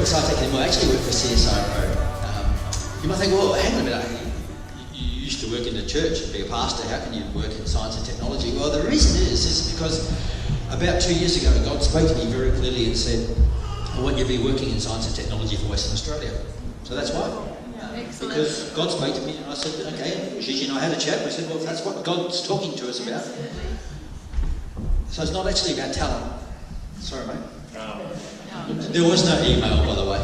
for SciTech anymore. I actually work for CSIRO. You might think, well, hang on a minute, you used to work in the church and be a pastor, how can you work in science and technology? Well, the reason is because about 2 years ago, God spoke to me very clearly and said, I want you to be working in science and technology for Western Australia. So that's why. Excellent. Because God spoke to me and I said, okay, Gigi and I had a chat. We said, well, that's what God's talking to us about. So it's not actually about talent. Sorry, mate. No. There was no email, by the way.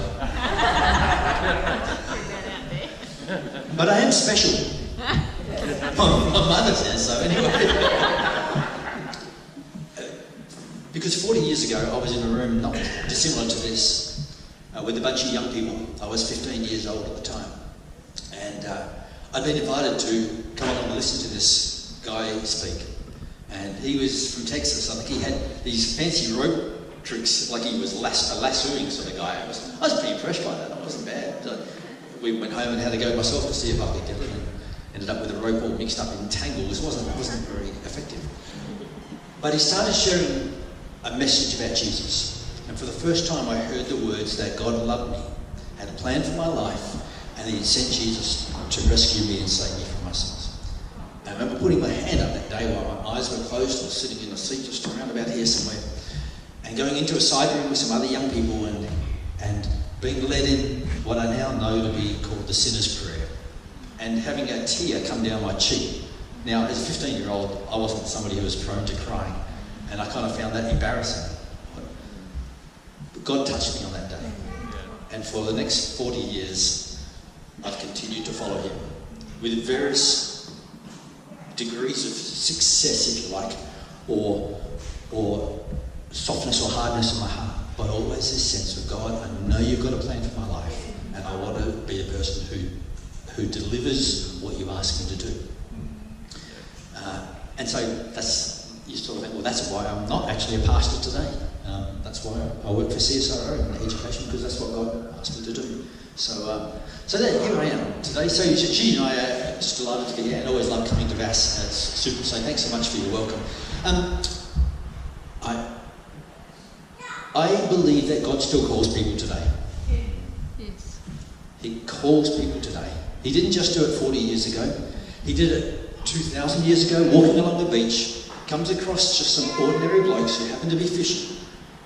But I am special. My mother says so anyway. Because 40 years ago, I was in a room not dissimilar to this, with a bunch of young people. I was 15 years old at the time. And I'd been invited to come along and listen to this guy speak. And he was from Texas. I think he had these fancy rope tricks, like he was a lassoing sort of guy. I was pretty impressed by that. It wasn't bad. So we went home and had a go myself to see if I could get it. And ended up with a rope all mixed up in tangles. It wasn't very effective. But he started sharing a message about Jesus. And for the first time I heard the words that God loved me, had a plan for my life, and he sent Jesus to rescue me and save me from my sins. I remember putting my hand up that day while my eyes were closed. I was sitting in a seat just around about here somewhere, and going into a side room with some other young people and being led in what I now know to be called the sinner's prayer, and having a tear come down my cheek. Now, as a 15-year-old, I wasn't somebody who was prone to crying, and I kind of found that embarrassing. But God touched me on that day, and for the next 40 years, I've continued to follow him with various degrees of success, if you like, or softness or hardness in my heart, but always this sense of, God, I know you've got a plan for my life, and I want to be a person who delivers what you ask me to do. And so you sort of think, well, that's why I'm not actually a pastor today. That's why I work for CSIRO in education, because that's what God asked me to do. So here I am today. So Gigi and I are just delighted to be here, and always love coming to VAS. It's super. So thanks so much for your welcome. I believe that God still calls people today. Yes. He calls people today. He didn't just do it 40 years ago. He did it 2,000 years ago, walking along the beach, comes across just some ordinary blokes who happen to be fishing,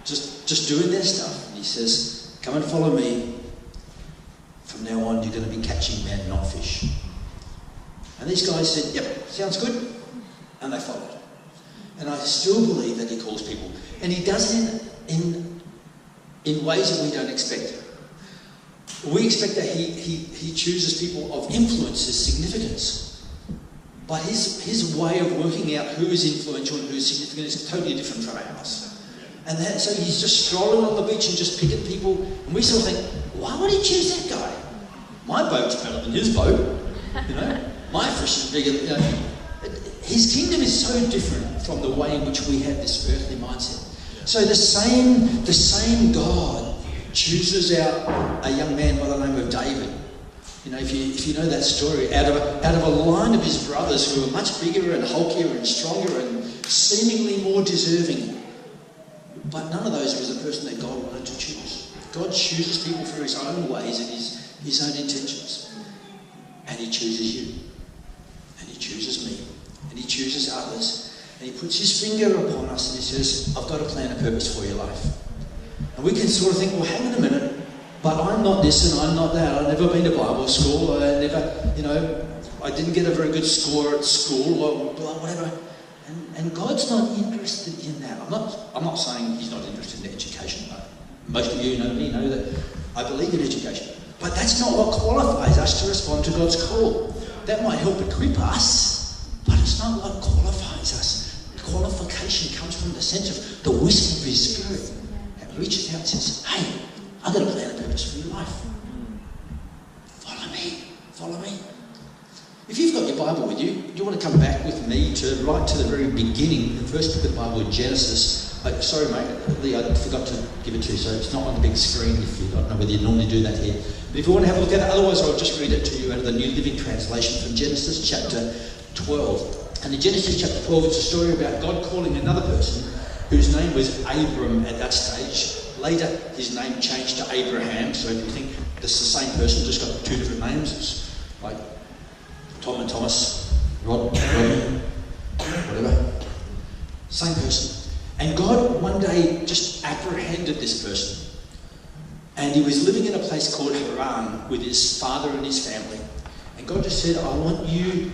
just doing their stuff. And he says, come and follow me. From now on, you're going to be catching men, not fish. And these guys said, yep, sounds good. And they followed. And I still believe that he calls people. And he does it in ways that we don't expect. We expect that he chooses people of influence as significance. But his way of working out who is influential and who is significant is totally different from ours. And so he's just strolling on the beach and just picking people. And we sort of think, why would he choose that guy? My boat's better than his boat. You know, my fish is bigger. You know. His kingdom is so different from the way in which we have this earthly mindset. So the same God chooses out a young man by the name of David. You know, if you know that story, out of a line of his brothers who are much bigger and hulkier and stronger and seemingly more deserving. But none of those was the person that God wanted to choose. God chooses people for his own ways and his own intentions. And he chooses you. And he chooses me. And he chooses others. And he puts his finger upon us and he says, I've got a plan and purpose for your life. And we can sort of think, well, hang on a minute, but I'm not this and I'm not that. I've never been to Bible school. I didn't get a very good score at school or whatever. And God's not interested in that. I'm not saying he's not interested in education. Most of you know me, know that I believe in education. But that's not what qualifies us to respond to God's call. That might help equip us, but it's not what qualifies us. The qualification comes from the sense of the wisdom of his Spirit that reaches out and says, hey, I've got a plan and purpose for your life. Follow me. If you've got your Bible with you, you want to come back with me to right to the very beginning, the first book of the Bible, Genesis. Sorry, mate, Lee, I forgot to give it to you, so it's not on the big screen if you don't know whether you normally do that here. But if you want to have a look at it, otherwise I'll just read it to you out of the New Living Translation from Genesis chapter 12. And in Genesis chapter 12, it's a story about God calling another person whose name was Abram at that stage. Later, his name changed to Abraham, so if you think this is the same person, just got two different names. It's like Tom and Thomas, Rodney, whatever. Same person. And God one day just apprehended this person. And he was living in a place called Haran with his father and his family. And God just said, I want you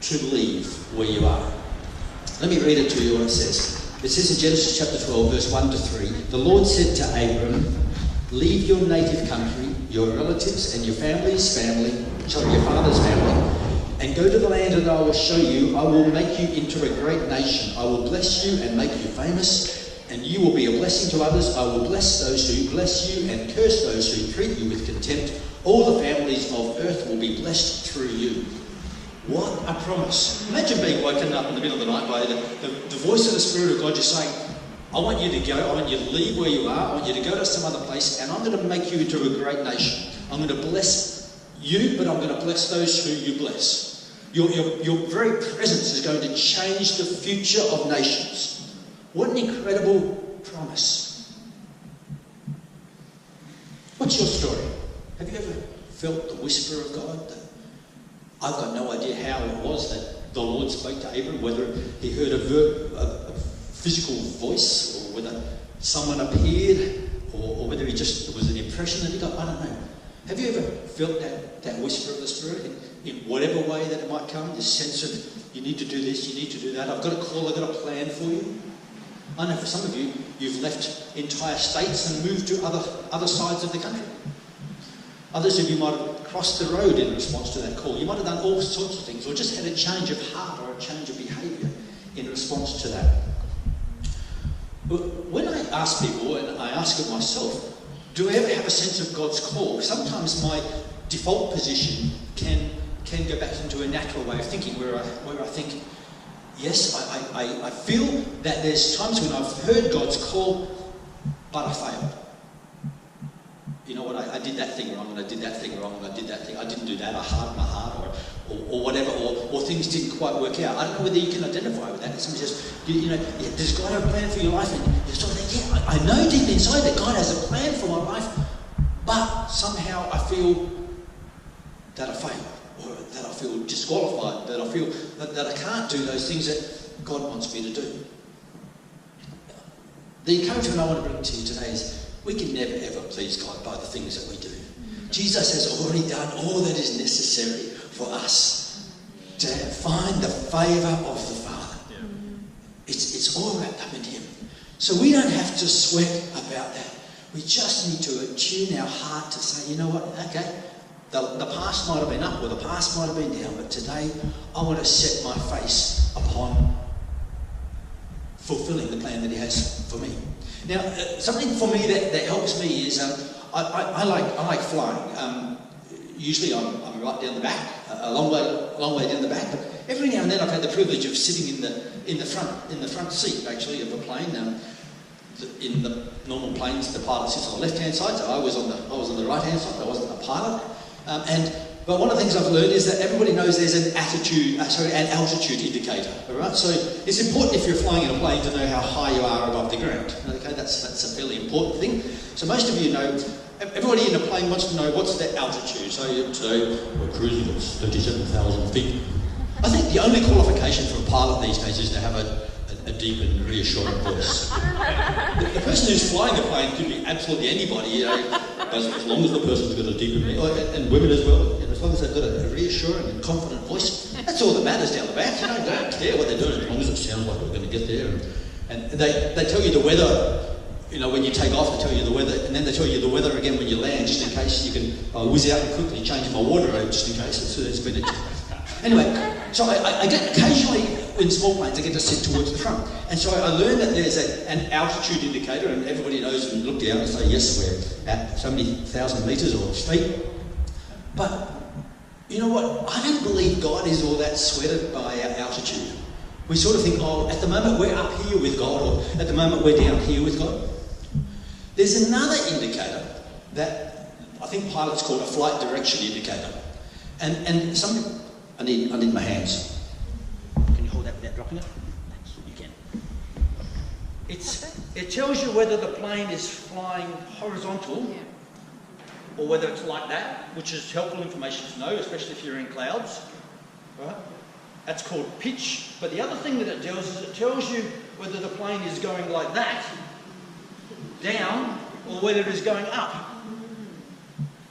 to leave where you are. Let me read it to you what it says. It says in Genesis chapter 12, verse 1 to 3, the Lord said to Abram, leave your native country, your relatives and your father's family, and go to the land that I will show you. I will make you into a great nation. I will bless you and make you famous, and you will be a blessing to others. I will bless those who bless you and curse those who treat you with contempt. All the families of earth will be blessed through you. What a promise. Imagine being woken up in the middle of the night by the voice of the Spirit of God just saying, I want you to go, I want you to leave where you are, I want you to go to some other place, and I'm going to make you into a great nation. I'm going to bless you, but I'm going to bless those who you bless. Your very presence is going to change the future of nations. What an incredible promise. What's your story? Have you ever felt the whisper of God? I've got no idea how it was that the Lord spoke to Abram, whether he heard a physical voice, or whether someone appeared, or whether it was an impression that he got. I don't know. Have you ever felt that whisper of the Spirit in whatever way that it might come? This sense of, you need to do this, you need to do that. I've got a call, I've got a plan for you. I know for some of you, you've left entire states and moved to other sides of the country. Others of you might have crossed the road in response to that call. You might have done all sorts of things, or just had a change of heart or a change of behaviour in response to that. But when I ask people, and I ask it myself, do I ever have a sense of God's call? Sometimes my default position can go back into a natural way of thinking, where I think, yes, I feel that there's times when I've heard God's call, but I failed. You know what, I did that thing wrong, and I did that thing wrong, and I did that thing, I didn't do that, I hardened my heart, or whatever, or things didn't quite work out. I don't know whether you can identify with that. Somebody says, does God have a plan for your life? And you sort of think, yeah, I know deep inside that God has a plan for my life, but somehow I feel that I failed, or that I feel disqualified, that I feel that I can't do those things that God wants me to do. The encouragement I want to bring to you today is, we can never ever please God by the things that we do. Jesus has already done all that is necessary for us to find the favour of the Father. Yeah. It's all wrapped up in Him. So we don't have to sweat about that. We just need to attune our heart to say, you know what, okay, the past might have been up or the past might have been down, but today I want to set my face upon fulfilling the plan that He has for me. Now, something for me that helps me is I like flying. Usually I'm right down the back, a long way down the back. But every now and then I've had the privilege of sitting in the front seat actually of a plane. In the normal planes, the pilot sits on the left-hand side, so I was on the right-hand side. I wasn't a pilot. But one of the things I've learned is that everybody knows there's an altitude indicator. All right, so it's important if you're flying in a plane to know how high you are above the ground. Okay, that's a fairly important thing. So most of you know, everybody in a plane wants to know what's the altitude. So we're cruising at 37,000 feet. I think the only qualification for a pilot these days is to have a deep and reassuring voice. The person who's flying the plane could be absolutely anybody, as long as the person's got a deep and women as well. As long as they've got a reassuring and confident voice, that's all that matters down the back. Don't care what they're doing as long as it sounds like we're going to get there. And they tell you the weather. When you take off, they tell you the weather, and then they tell you the weather again when you land, just in case you can whiz out and quickly change my wardrobe, just in case it's been Anyway, so I get occasionally in small planes, I get to sit towards the front. And so I learned that there's an altitude indicator, and everybody knows and look down and say, yes, we're at so many thousand metres or feet. But you know what? I don't believe God is all that sweated by our altitude. We sort of think, at the moment we're up here with God, or at the moment we're down here with God. There's another indicator that I think pilots call a flight direction indicator. And some, I need my hands. Can you hold that without dropping it? You can. It's It tells you whether the plane is flying horizontal Yeah. or whether it's like that, which is helpful information to know, especially if you're in clouds. Right? That's called pitch. But the other thing that it does is it tells you whether the plane is going like that, down, or whether it is going up.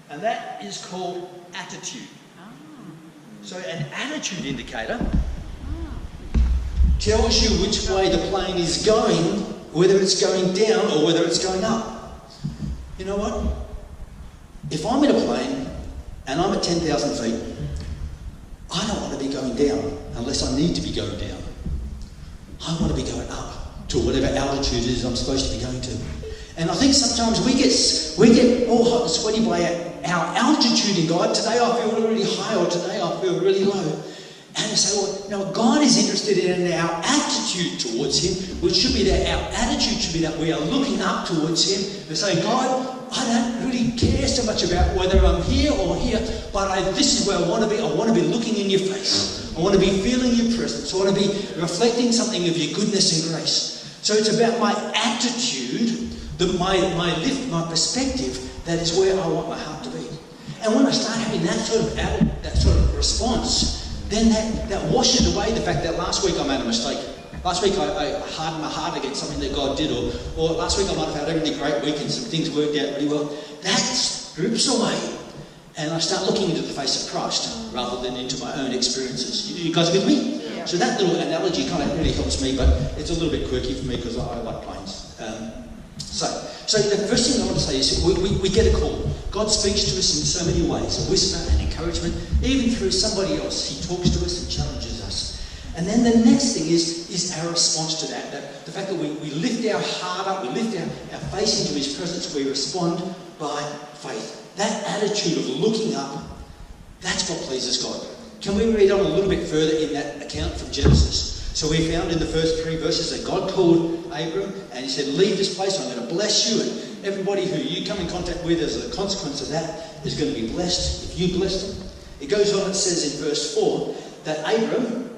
And that is called attitude. So an attitude indicator tells you which way the plane is going, whether it's going down or whether it's going up. You know what? If I'm in a plane and I'm at 10,000 feet, I don't want to be going down unless I need to be going down. I want to be going up to whatever altitude it is I'm supposed to be going to. And I think sometimes we get all hot and sweaty by our altitude in God. Today I feel really high, or today I feel really low. And I say, well, no, God is interested in our attitude towards Him, which should be that our attitude should be that we are looking up towards Him and saying, God, I don't really care so much about whether I'm here or here, but this is where I want to be. I want to be looking in your face. I want to be feeling your presence. I want to be reflecting something of your goodness and grace. So it's about my attitude, my perspective. That is where I want my heart to be. And when I start having that sort of response, then that washes away the fact that last week I made a mistake. Last week I hardened my heart against something that God did, or last week I might have had a really great week and some things worked out really well. That strips away, and I start looking into the face of Christ rather than into my own experiences. You guys with me? Yeah. So that little analogy kind of really helps me, but it's a little bit quirky for me because I like planes. So the first thing I want to say is we get a call. God speaks to us in so many ways, a whisper and encouragement, even through somebody else. He talks to us and challenges us. And then the next thing is our response to that the fact that we lift our heart up, we lift our face into His presence, we respond by faith. That attitude of looking up, that's what pleases God. Can we read on a little bit further in that account from Genesis? So we found in the first 3 verses that God called Abram and He said, leave this place, I'm going to bless you, and everybody who you come in contact with as a consequence of that is going to be blessed if you bless them. It goes on, it says in verse 4 that Abram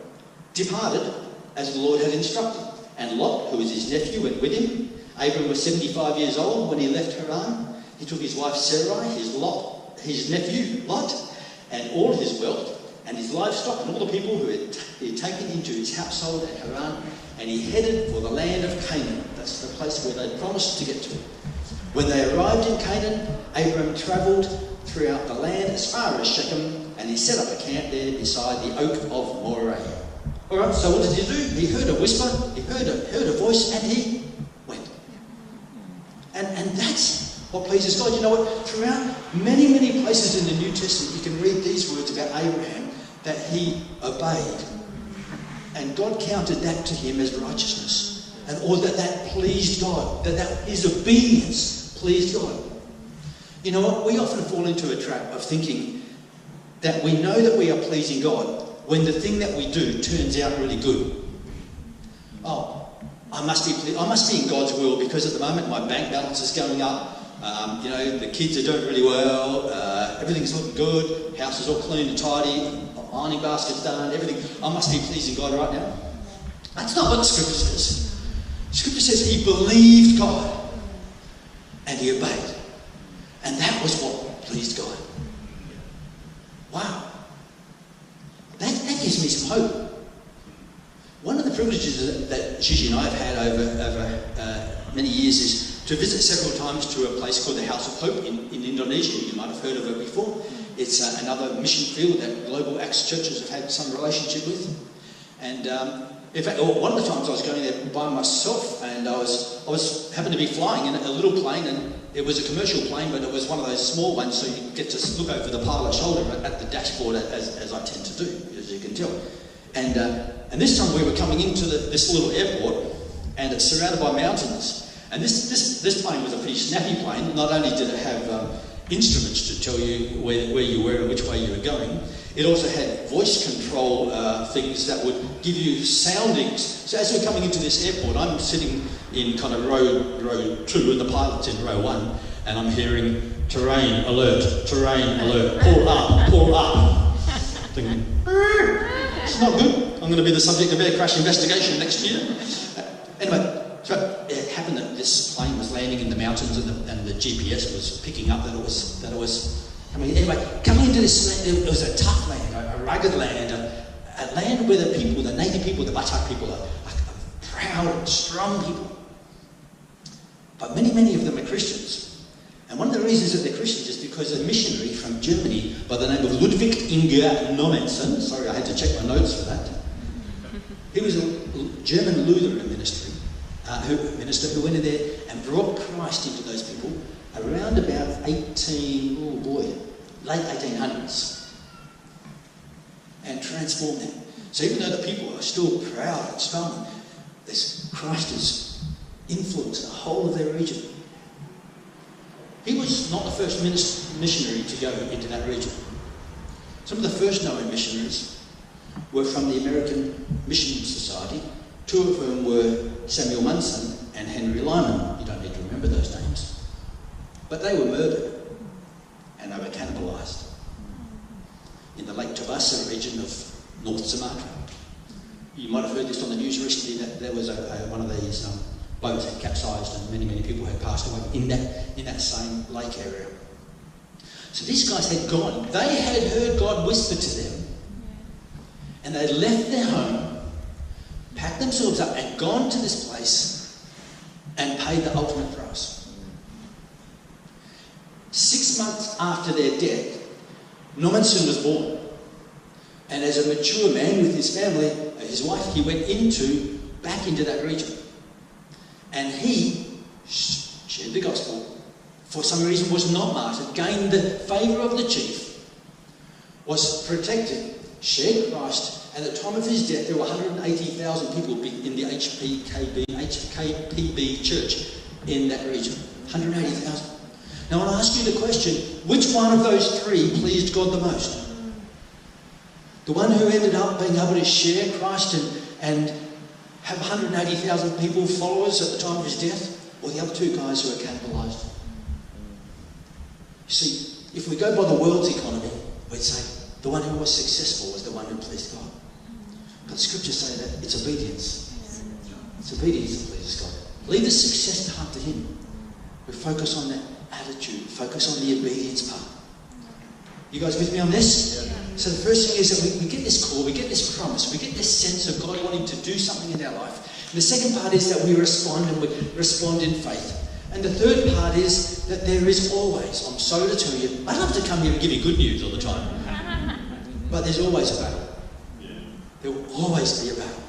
departed as the Lord had instructed, and Lot, who was his nephew, went with him. Abram was 75 years old when he left Haran. He took his wife Sarai, his nephew Lot, and all his wealth, and his livestock, and all the people who he had taken into his household at Haran, and he headed for the land of Canaan. That's the place where they promised to get to. When they arrived in Canaan, Abram travelled throughout the land as far as Shechem, and he set up a camp there beside the oak of Moreh. All right, so what did he do? He heard a whisper, he heard a voice, and he went. And that's what pleases God. You know what? Throughout many, many places in the New Testament, you can read these words about Abraham, that he obeyed. And God counted that to him as righteousness. And or that pleased God, that his obedience pleased God. You know what? We often fall into a trap of thinking that we know that we are pleasing God when the thing that we do turns out really good. Oh, I must be in God's will because at the moment my bank balance is going up. The kids are doing really well. Everything's looking good. House is all clean and tidy. Ironing basket's done. Everything. I must be pleasing God right now. That's not what the Scripture says. Scripture says he believed God and he obeyed, and that was what pleased God. Wow. That gives me some hope. One of the privileges that Gigi and I have had over many years is to visit several times to a place called the House of Hope in Indonesia. You might have heard of it before. It's another mission field that Global Acts churches have had some relationship with. And in fact, one of the times I was going there by myself, and I was happened to be flying in a little plane, and it was a commercial plane, but it was one of those small ones, so you get to look over the pilot's shoulder at the dashboard, as I tend to do, as you can tell. And this time we were coming into this little airport, and it's surrounded by mountains. And this plane was a pretty snappy plane. Not only did it have instruments to tell you where you were and which way you were going, it also had voice control things that would give you soundings. So as we're coming into this airport, I'm sitting in kind of row 2 and the pilot's in row 1, and I'm hearing terrain alert, pull up. Thinking, it's not good. I'm going to be the subject of air crash investigation next year. Anyway, so it happened that GPS was picking up that it was. I mean, anyway, coming into this land, it was a tough land, a rugged land, a land where the people, the native people, the Batak people, are proud and strong people. But many of them are Christians. And one of the reasons that they're Christians is because a missionary from Germany by the name of Ludwig Inge Nommensen, sorry, I had to check my notes for that. He was a German Lutheran minister who went in there and brought Christ into those people around about late 1800s, and transformed them. So even though the people are still proud and strong, Christ has influenced the whole of their region. He was not the first missionary to go into that region. Some of the first known missionaries were from the American Mission Society, two of whom were Samuel Munson and Henry Lyman. You don't need to remember those names. But they were murdered and they were cannibalised in the Lake Tabasa region of North Sumatra. You might have heard this on the news recently that there was one of these boats had capsized and many people had passed away in that same lake area. So these guys had gone. They had heard God whisper to them, and they'd left their home, packed themselves up, and gone to this place and paid the ultimate price. 6 months after their death, Nommensen was born. And as a mature man with his family, his wife, he went back into that region. And he shared the gospel. For some reason was not martyred, gained the favour of the chief, was protected, shared Christ. At the time of his death, there were 180,000 people in the HKPB church in that region. 180,000. Now I want to ask you the question, which one of those three pleased God the most? The one who ended up being able to share Christ and have 180,000 people, followers at the time of his death, or the other two guys who were cannibalised? You see, if we go by the world's economy, we'd say the one who was successful was the one who pleased God. But the scriptures say that it's obedience. It's obedience that pleases God. Leave the success part to him. We focus on that attitude, focus on the obedience part. You guys with me on this? Yeah. So the first thing is that we get this call, we get this promise, we get this sense of God wanting to do something in our life. And the second part is that we respond, and we respond in faith. And the third part is that there is always, I'm sorry to tell you, I don't have to come here and give you good news all the time, but there's always a battle. There will always be a battle.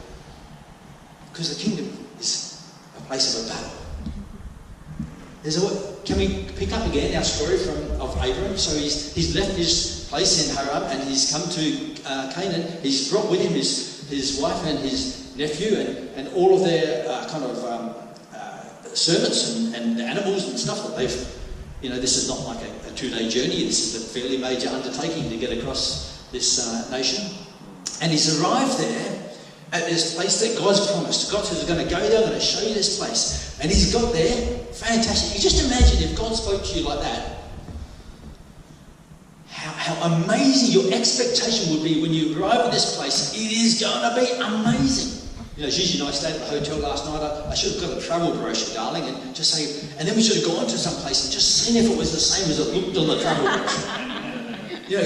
Because the kingdom is a place of a battle. Can we pick up again our story of Abram? So he's left his place in Haran and he's come to Canaan. He's brought with him his wife and his nephew and all of their servants and the animals and stuff that they've, this is not like a 2-day journey. This is a fairly major undertaking to get across this nation. And he's arrived there at this place that God's promised. God says, we're going to go there, I'm going to show you this place. And he's got there. Fantastic. You just imagine if God spoke to you like that. How amazing your expectation would be when you arrive at this place. It is going to be amazing. Gigi and I stayed at the hotel last night. I should have got a travel brochure, darling, and just say, and then we should have gone to some place and just seen if it was the same as it looked on the travel brochure.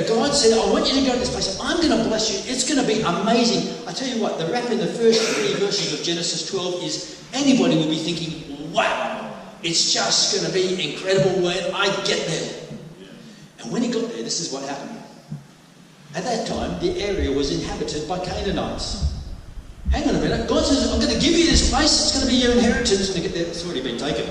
God said, I want you to go to this place. I'm going to bless you. It's going to be amazing. I tell you what, the rap in the first 3 verses of Genesis 12 is anybody would be thinking, wow, it's just going to be incredible when I get there. And when he got there, this is what happened. At that time, the area was inhabited by Canaanites. Hang on a minute. God says, I'm going to give you this place. It's going to be your inheritance. And it's already been taken.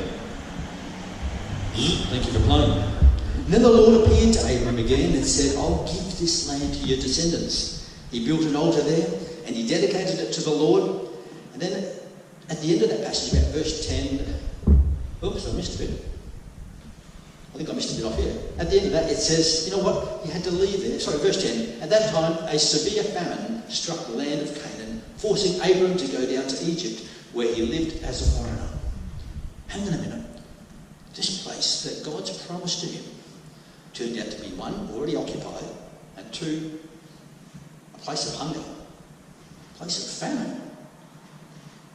Thank you for playing. And then the Lord appeared to Abram again and said, I'll give this land to your descendants. He built an altar there and he dedicated it to the Lord. And then at the end of that passage, about verse 10, oops, I missed a bit. I think I missed a bit off here. At the end of that, it says, you know what? He had to leave there. Sorry, verse 10. At that time, a severe famine struck the land of Canaan, forcing Abram to go down to Egypt, where he lived as a foreigner. Hang on a minute. This place that God's promised to him turned out to be, one, already occupied, and two, a place of hunger, a place of famine.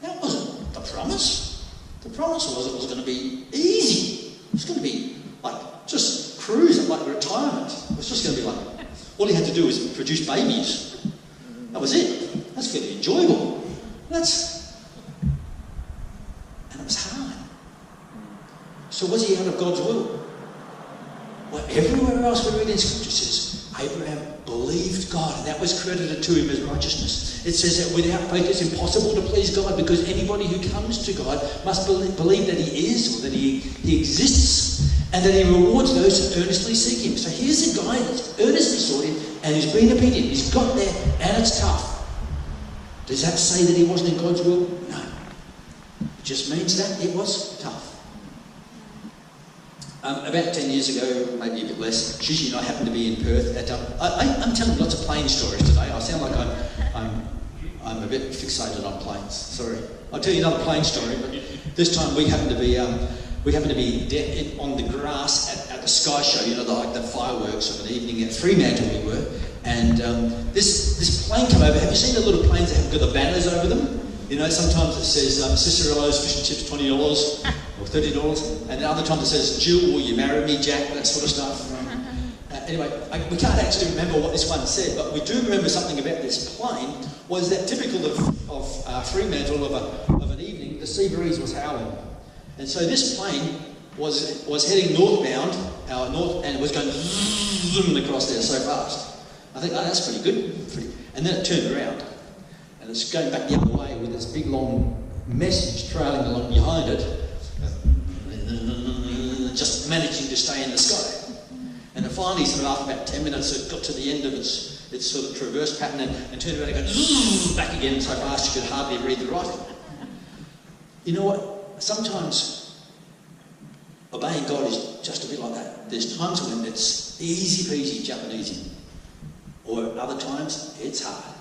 That wasn't the promise. The promise was it was going to be easy. It was going to be like just cruise at like retirement. It was just going to be like, all he had to do was produce babies. That was it. That's fairly enjoyable. And it was hard. So was he out of God's will? Well, everywhere else we read in Scripture says Abraham believed God, and that was credited to him as righteousness. It says that without faith it's impossible to please God, because anybody who comes to God must believe that he is, or that he exists, and that he rewards those who earnestly seek him. So here's a guy that's earnestly sought him, and he's been obedient. He's got there, and it's tough. Does that say that he wasn't in God's will? No. It just means that it was tough. About 10 years ago, maybe a bit less, Shishi and I happened to be in Perth. I'm telling lots of plane stories today. I sound like I'm a bit fixated on planes. Sorry. I'll tell you another plane story, but this time we happened to be on the grass at the Sky Show, you know, like the fireworks of an evening at Fremantle we were, and this plane came over. Have you seen the little planes that have got the banners over them? You know, sometimes it says Cicero's fish and chips $20 or $30, and other times it says Jill, will you marry me, Jack, that sort of stuff. Anyway, we can't actually remember what this one said, but we do remember something about this plane. Was that typical of Fremantle of an evening? The sea breeze was howling, and so this plane was heading northbound, and it was going zooming across there so fast. I think, oh, that's pretty good. And then it turned around, and it's going back the other way with this big long message trailing along behind it, just managing to stay in the sky. And it finally, sort of after about 10 minutes, it got to the end of its sort of traverse pattern and turned around and go back again so fast you could hardly read the writing. You know what? Sometimes obeying God is just a bit like that. There's times when it's easy peasy, jumping easy. Or at other times, it's hard.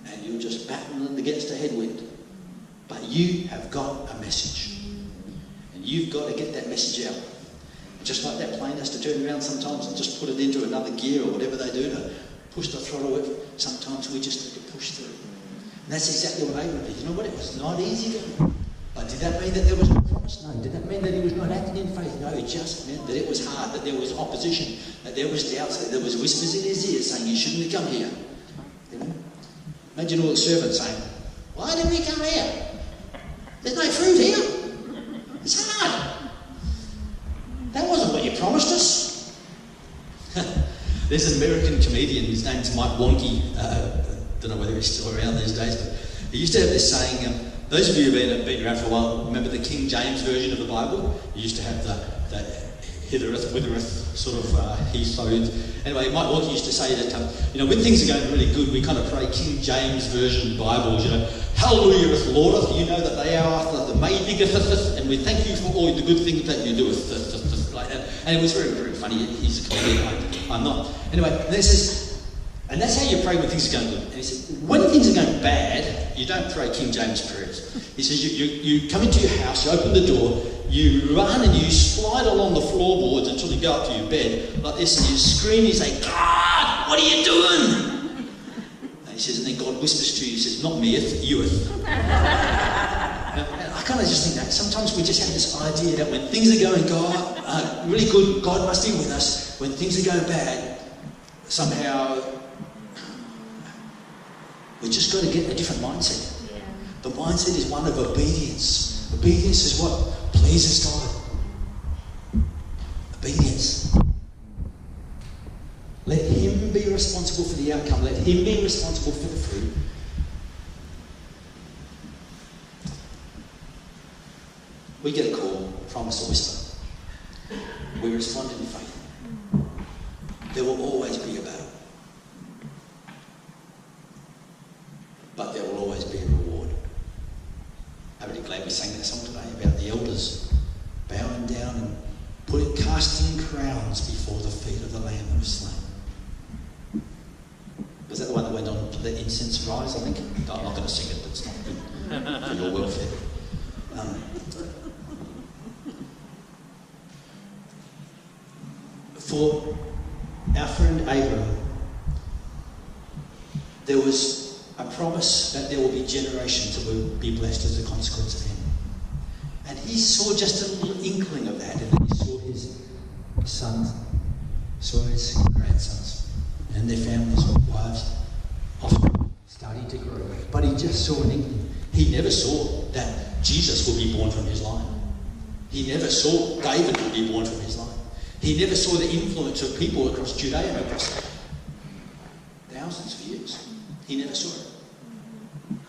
And you're just battling against a headwind. But you have got a message. And you've got to get that message out. Just like that plane has to turn around sometimes and just put it into another gear or whatever they do to push the throttle with. Sometimes we just need to push through. And that's exactly what Abraham did. You know what? It was not easy going. But did that mean that there was no promise? No. Did that mean that he was not acting in faith? No. It just meant that it was hard, that there was opposition, that there was doubts, that there was whispers in his ear saying, you shouldn't have come here. You know? Imagine all the servants saying, why did we come here? There's no fruit here. It's hard. That wasn't what you promised us. There's an American comedian, his name's Mike Wonke. Don't know whether he's still around these days, but he used to have this saying, those of you who've been around for a while, remember the King James version of the Bible? You used to have the hithereth, withereth, sort of he sowed. Anyway, Mike Wonke used to say that, when things are going really good, we kind of pray King James version Bibles, hallelujah, Lord, you know that they are the may biggeteth, and we thank you for all the good things that you do, like that. And it was very, very funny. He's a comedian, I'm not. Anyway, and that's how you pray when things are going good. And he said, when things are going bad, you don't pray King James prayers. He says, you come into your house, you open the door, you run and you slide along the floorboards until you go up to your bed like this, and you scream, you say, God, what are you doing? And he says, and then God whispers to you, he says, not meeth, youeth. And I kind of just think that sometimes we just have this idea that when things are going really good, God must be with us. When things are going bad, somehow we just got to get a different mindset. Yeah. The mindset is one of obedience. Obedience is what pleases God. Obedience. Let Him be responsible for the outcome. Let Him be responsible for the fruit. We get a call, a promise, a whisper. We respond in faith. There will always be a battle. But there will always be a reward. I'm really glad we sang that song today about the elders bowing down and casting crowns before the feet of the Lamb that was slain. Was that the one that went on to let incense rise, I think? No, I'm not going to sing it, it's not good for your welfare. For our friend Abraham, there was a promise that there will be generations that will be blessed as a consequence of him. And he saw just a little inkling of that, and then he saw his sons, saw his grandsons and their families, wives, often starting to grow. But he just saw an inkling. He never saw that Jesus would be born from his line. He never saw David would be born from his line. He never saw the influence of people across Judea and across thousands of years. He never saw it.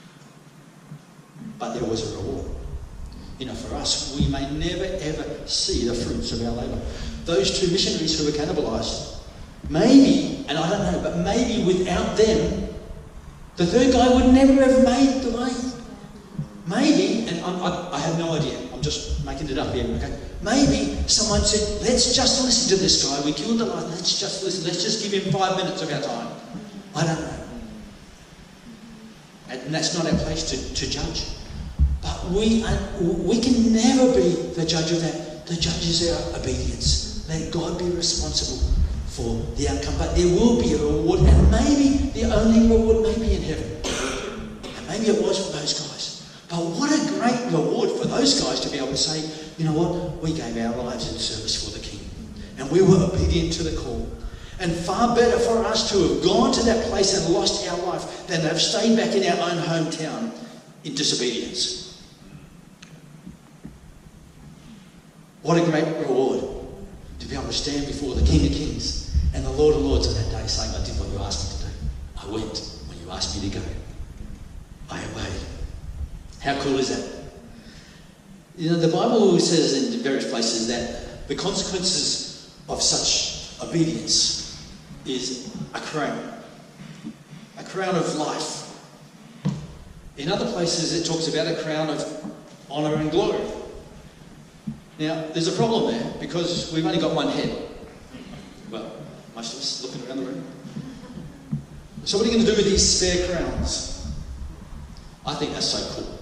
But there was a reward. You know, for us, we may never ever see the fruits of our labour. Those two missionaries who were cannibalised, maybe, and I don't know, but maybe without them, the third guy would never have made the way. Maybe, and I have no idea, I'm just making it up here, okay? Maybe someone said, let's just listen to this guy. We killed the lion, let's just listen, let's just give him 5 minutes of our time. I don't know. And that's not our place to judge. But we can never be the judge of that. The judge is our obedience. Let God be responsible for the outcome. But there will be a reward, and maybe the only reward may be in heaven. And maybe it was for those guys. But what a great reward for those guys to be able to say, you know what, we gave our lives in service for the King. And we were obedient to the call. And far better for us to have gone to that place and lost our life than to have stayed back in our own hometown in disobedience. What a great reward to be able to stand before the King of Kings and the Lord of Lords on that day saying, I did what you asked me to do. I went when you asked me to go. I obeyed. How cool is that? You know, the Bible says in various places that the consequences of such obedience is a crown of life. In other places it talks about a crown of honour and glory. Now, there's a problem there because we've only got one head. Well, most of us looking around the room. So what are you going to do with these spare crowns? I think that's so cool.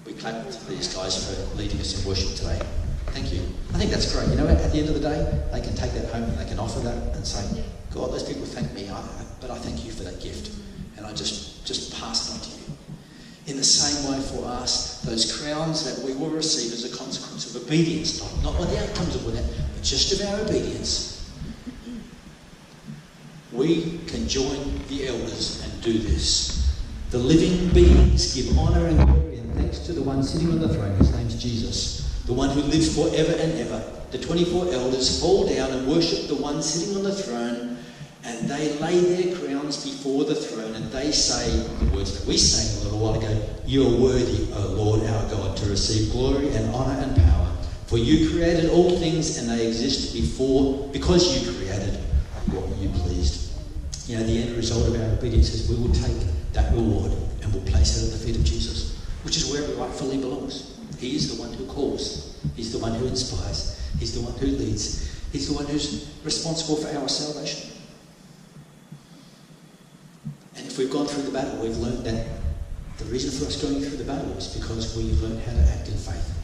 We clap to these guys for leading us in worship today. Thank you. I think that's great. You know, at the end of the day, they can take that home and they can offer that and say, God, those people thank me, but I thank you for that gift. And I just pass it on to you. In the same way for us, those crowns that we will receive as a consequence of obedience, not what the outcomes of that, but just of our obedience, we can join the elders and do this. The living beings give honour and glory and thanks to the one sitting on the throne. His name's Jesus, the one who lives forever and ever. The 24 elders fall down and worship the one sitting on the throne, and they lay their crowns before the throne, and they say the words that we sang a little while ago, you are worthy, O Lord our God, to receive glory and honour and power. For you created all things, and they exist because you created what you pleased. You know, the end result of our obedience is we will take that reward and we'll place it at the feet of Jesus, which is where it rightfully belongs. He is the one who calls. He's the one who inspires. He's the one who leads. He's the one who's responsible for our salvation. And if we've gone through the battle, we've learned that the reason for us going through the battle is because we've learned how to act in faith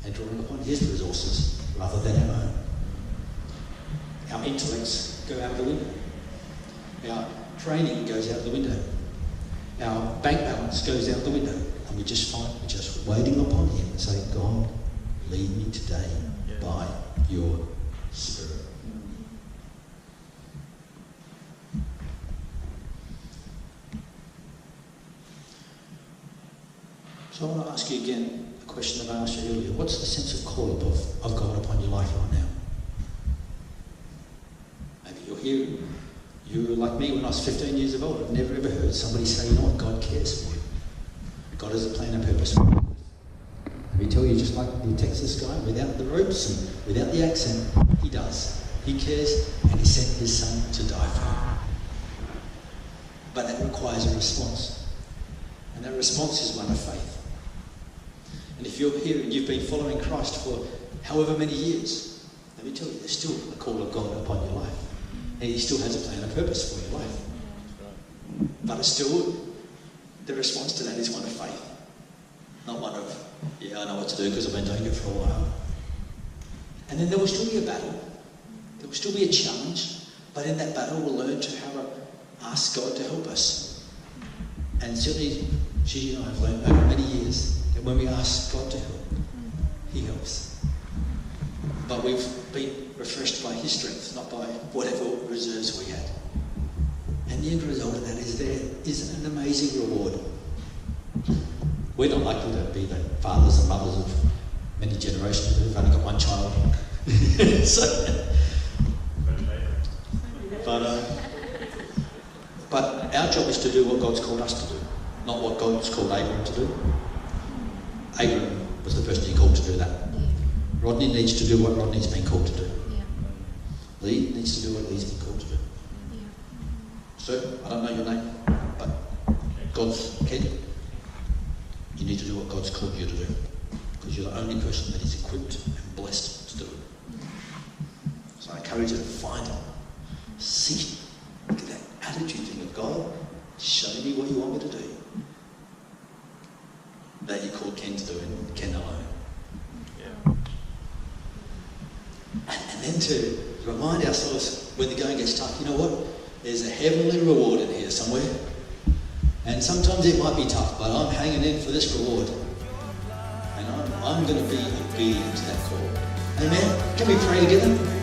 and drawing upon His resources rather than our own. Our intellects go out the window. Our training goes out the window. Our bank balance goes out the window. And we just waiting upon Him and saying, God, lead me today by your Spirit. So I want to ask you again a question that I asked you earlier. What's the sense of call of God upon your life right now? Maybe you're here, you were like me when I was 15 years old. I've never ever heard somebody say, you know what, God cares for you. God has a plan and purpose for you. Let me tell you, just like the Texas guy, without the ropes and without the accent, He does. He cares, and He sent His Son to die for you. But that requires a response. And that response is one of faith. And if you're here and you've been following Christ for however many years, let me tell you, there's still a call of God upon your life. And He still has a plan and purpose for your life. But it's still, the response to that is one of faith. Not one of, yeah, I know what to do because I've been doing it for a while. And then there will still be a battle. There will still be a challenge. But in that battle, we'll learn to how to ask God to help us. And certainly, she and I have learned over many years that when we ask God to help, He helps. But we've been refreshed by His strength, not by whatever reserves we had. And the end result of that is there is an amazing reward. We're not lucky to be the fathers and mothers of many generations. We've only got one child. But our job is to do what God's called us to do, not what God's called Abraham to do. Abraham was the person He called to do that. Rodney needs to do what Rodney's been called to do. Yeah. Lee needs to do what Lee's been called to do. Yeah. Sir, I don't know your name, but God's kid. You need to do what God's called you to do, because you're the only person that is equipped and blessed to do it. So I encourage you to find it, seek it, look at that attitude thing of God. Show me what you want me to do. That you called Ken to do and Ken alone. Yeah. And then to remind ourselves when the going gets tough, you know what? There's a heavenly reward in here somewhere. And sometimes it might be tough, but I'm hanging in for this reward. And I'm going to be obedient to that call. Amen? Can we pray together?